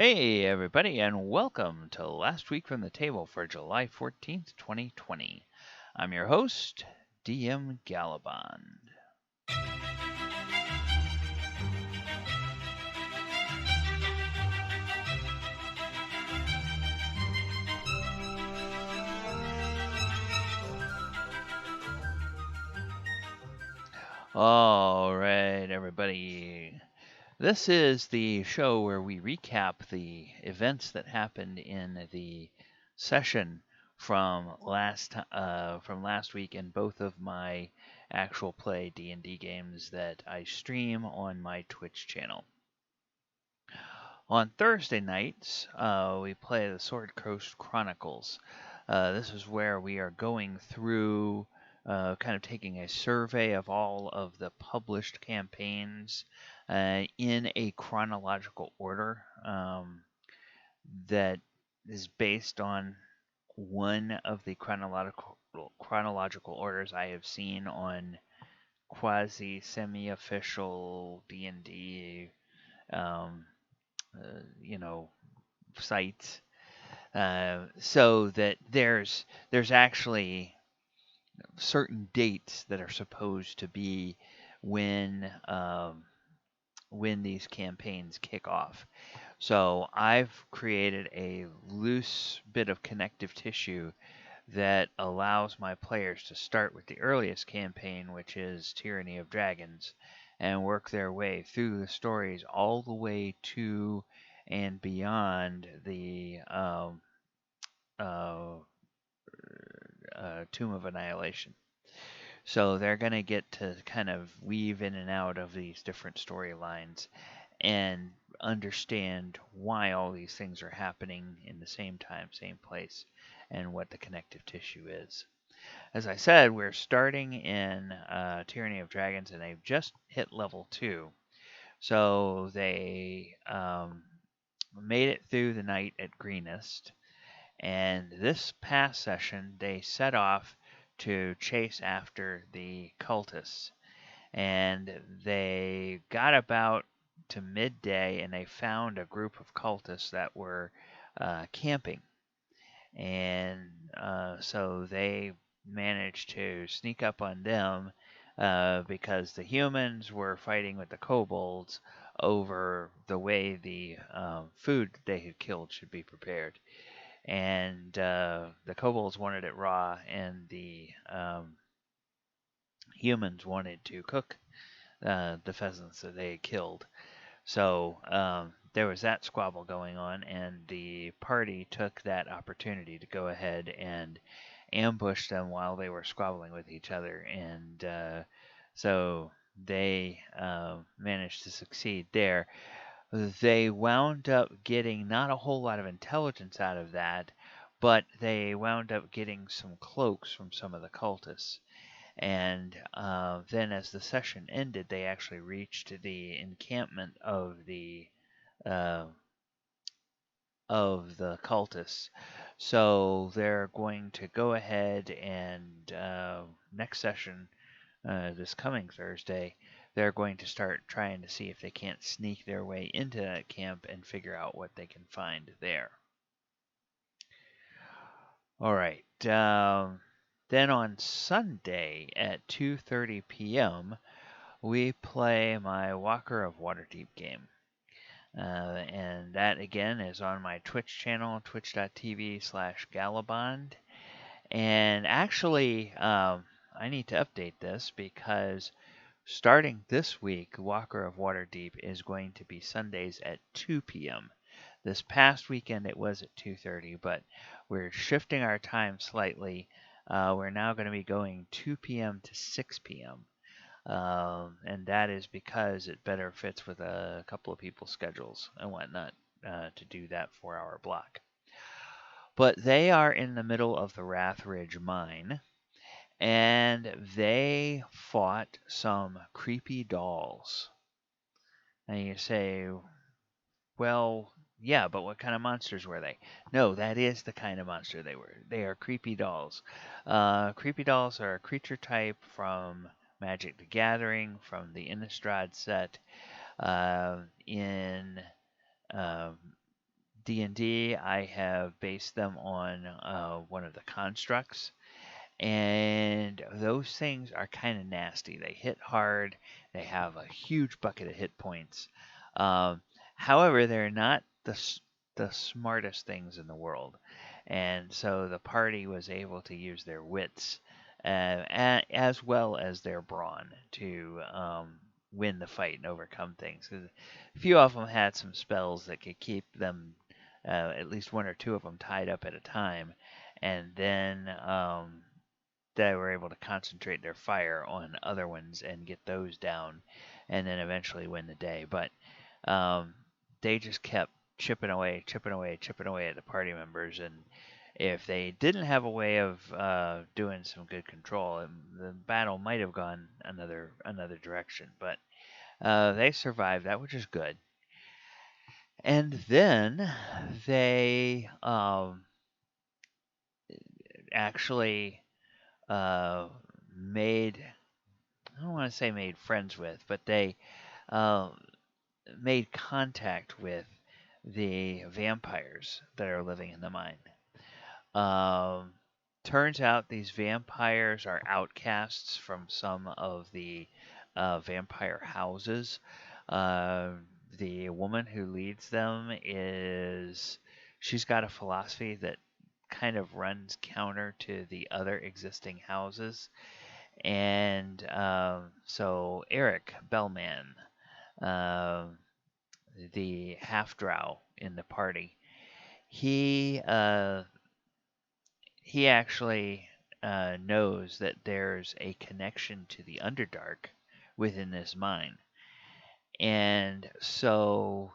Hey, everybody, and welcome to Last Week from the Table for July 14th, 2020. I'm your host, DM Gallibond. All right, everybody. This is the show where we recap the events that happened in the session from last week in both of my actual play D&D games that I stream on my Twitch channel. On Thursday nights, we play the Sword Coast Chronicles. This is where we are going through, kind of taking a survey of all of the published campaigns in a chronological order that is based on one of the chronological orders I have seen on quasi semi-official D&D sites, so that there's actually certain dates that are supposed to be when these campaigns kick off. So I've created a loose bit of connective tissue that allows my players to start with the earliest campaign, which is Tyranny of Dragons, and work their way through the stories all the way to and beyond the Tomb of Annihilation. So they're going to get to kind of weave in and out of these different storylines and understand why all these things are happening in the same time, same place, and what the connective tissue is. As I said, we're starting in Tyranny of Dragons, and they've just hit level 2. So they made it through the night at Greenest, and this past session they set off to chase after the cultists. And they got about to midday, and they found a group of cultists that were camping. And so they managed to sneak up on them because the humans were fighting with the kobolds over the way the food they had killed should be prepared. And the kobolds wanted it raw, and the humans wanted to cook the pheasants that they had killed. So there was that squabble going on, and the party took that opportunity to go ahead and ambush them while they were squabbling with each other. And so they managed to succeed there. They wound up getting not a whole lot of intelligence out of that, but they wound up getting some cloaks from some of the cultists. And then as the session ended, they actually reached the encampment of the cultists. So they're going to go ahead and next session, this coming Thursday, they're going to start trying to see if they can't sneak their way into that camp and figure out what they can find there. All right. Then on Sunday at 2:30 p.m., we play my Walker of Waterdeep game. And that, again, is on my Twitch channel, twitch.tv/Gallibond. And actually, I need to update this because starting this week, Walker of Waterdeep is going to be Sundays at 2 p.m. This past weekend it was at 2:30, but we're shifting our time slightly. We're now going to be going 2 p.m. to 6 p.m. And that is because it better fits with a couple of people's schedules and whatnot to do that 4-hour block. But they are in the middle of the Rathridge mine, and they fought some creepy dolls. And you say, well, yeah, but what kind of monsters were they? No, that is the kind of monster they were. They are creepy dolls. Creepy dolls are a creature type from Magic the Gathering, from the Innistrad set. In D&D, I have based them on one of the constructs, and those things are kind of nasty. They hit hard. They have a huge bucket of hit points. Um, However, they're not the smartest things in the world, and so the party was able to use their wits as well as their brawn to win the fight and overcome things. 'Cause a few of them had some spells that could keep them, at least one or two of them, tied up at a time, and then they were able to concentrate their fire on other ones and get those down, and then eventually win the day. But um, they just kept chipping away, chipping away, chipping away at the party members, and if they didn't have a way of doing some good control, the battle might have gone another direction. But they survived that, which is good. And then they actually uh, made, I don't want to say made friends with, but they uh, made contact with the vampires that are living in the mine. Um, Turns out these vampires are outcasts from some of the vampire houses. Uh, the woman who leads them she's got a philosophy that kind of runs counter to the other existing houses. And so Eric Bellman, um, the half drow in the party, he uh, he actually knows that there's a connection to the Underdark within this mine, and so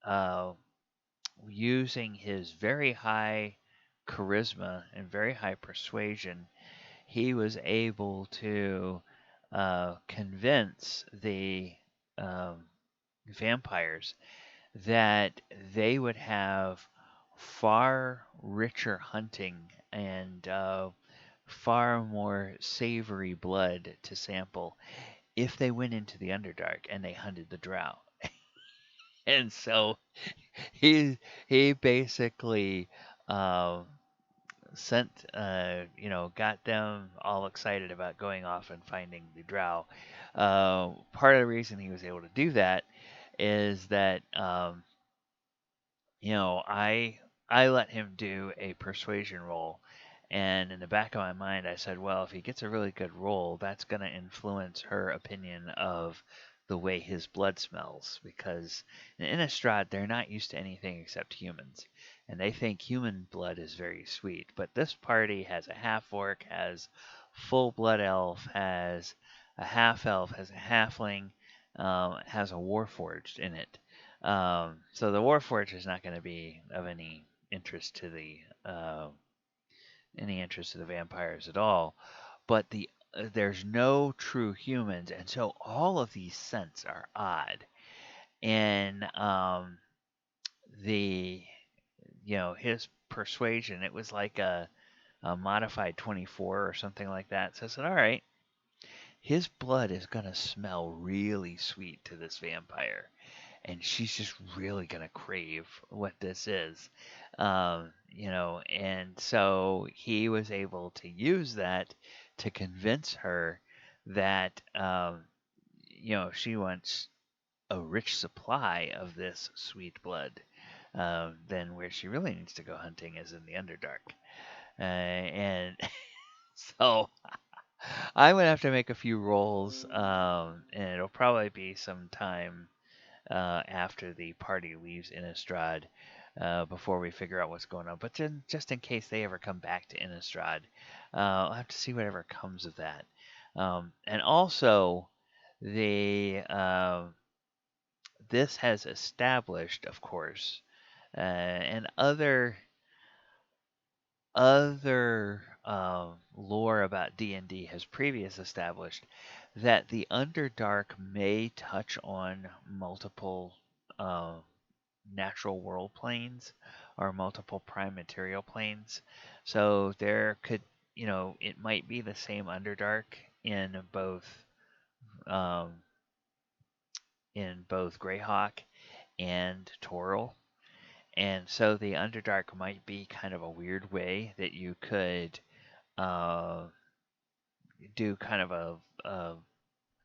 uh, using his very high charisma and very high persuasion, he was able to convince the um, vampires that they would have far richer hunting and far more savory blood to sample if they went into the Underdark and they hunted the drow. And so he basically uh, sent, got them all excited about going off and finding the drow. Part of the reason he was able to do that is that I let him do a persuasion roll, and in the back of my mind, I said, well, if he gets a really good roll, that's going to influence her opinion of the way his blood smells, because in Innistrad, they're not used to anything except humans, and they think human blood is very sweet. But this party has a half orc, has full blood elf, has a half elf, has a halfling, has a warforged in it. So the Warforged is not going to be of interest to the any interest to the vampires at all. But there's no true humans, and so all of these scents are odd. And the his persuasion, it was like a modified 24 or something like that. So I said, all right, his blood is going to smell really sweet to this vampire, and she's just really gonna crave what this is, and so he was able to use that to convince her that she wants a rich supply of this sweet blood. Then where she really needs to go hunting is in the Underdark, and so I'm gonna have to make a few rolls, and it'll probably be some time after the party leaves Innistrad before we figure out what's going on. But then, just in case they ever come back to Innistrad, I'll have to see whatever comes of that. And also, the this has established, of course, and other lore about D&D has previously established that the Underdark may touch on multiple uh, natural world planes or multiple prime material planes. So there could, it might be the same Underdark um, in both Greyhawk and Toril. And so the Underdark might be kind of a weird way that you could uh, do kind of a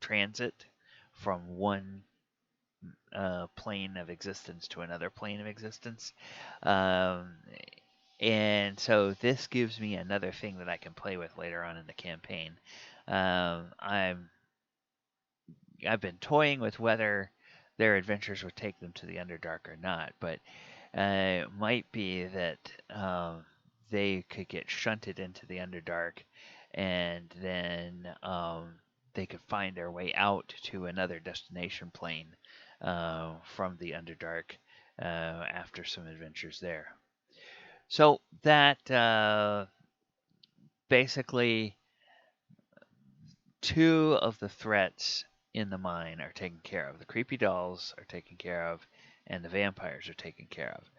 transit from one plane of existence to another plane of existence. Um, and so this gives me another thing that I can play with later on in the campaign. I'm I've been toying with whether their adventures would take them to the Underdark or not, but it might be that they could get shunted into the Underdark, and then they could find their way out to another destination plane from the Underdark after some adventures there. So that basically two of the threats in the mine are taken care of. The creepy dolls are taken care of, and the vampires are taken care of.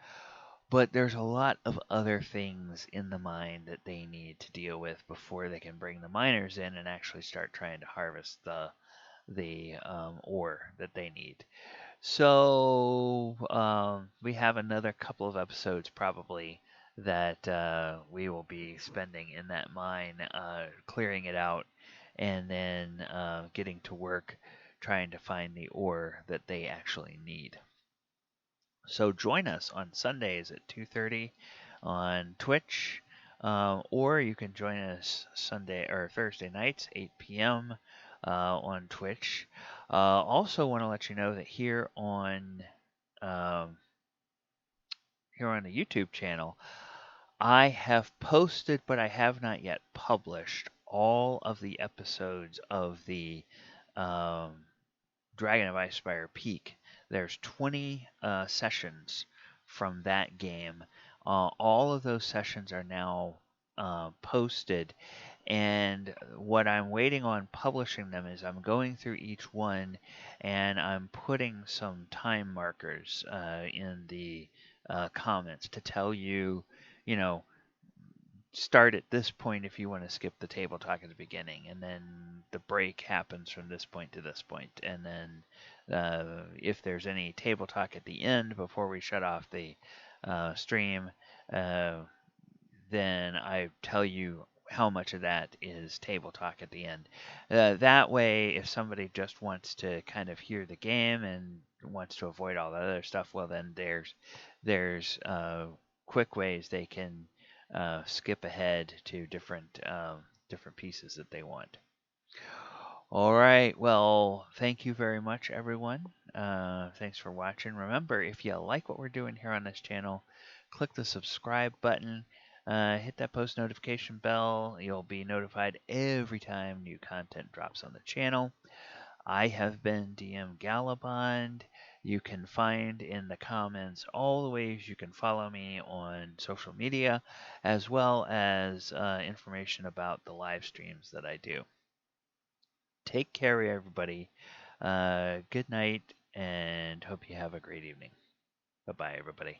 But there's a lot of other things in the mine that they need to deal with before they can bring the miners in and actually start trying to harvest the ore that they need. So we have another couple of episodes probably that we will be spending in that mine, clearing it out, and then getting to work trying to find the ore that they actually need. So join us on Sundays at 2:30 on Twitch, or you can join us Sunday or Thursday nights 8 p.m. On Twitch. Also, want to let you know that um, here on the YouTube channel, I have posted, but I have not yet published all of the episodes of the um, Dragon of Icespire Peak. There's 20 sessions from that game. All of those sessions are now posted, and what I'm waiting on publishing them is I'm going through each one and I'm putting some time markers in the comments to tell you, you know, start at this point if you want to skip the table talk at the beginning, and then the break happens from this point to this point, and then if there's any table talk at the end before we shut off the stream, uh, then I tell you how much of that is table talk at the end. That way, if somebody just wants to kind of hear the game and wants to avoid all the other stuff, well, then there's quick ways they can skip ahead to different pieces that they want. All right. Well, thank you very much, everyone. Thanks for watching. Remember, if you like what we're doing here on this channel, click the subscribe button. Hit that post notification bell. You'll be notified every time new content drops on the channel. I have been DM Gallibond. You can find in the comments all the ways you can follow me on social media, as well as information about the live streams that I do. Take care, everybody. Good night, and hope you have a great evening. Bye bye, everybody.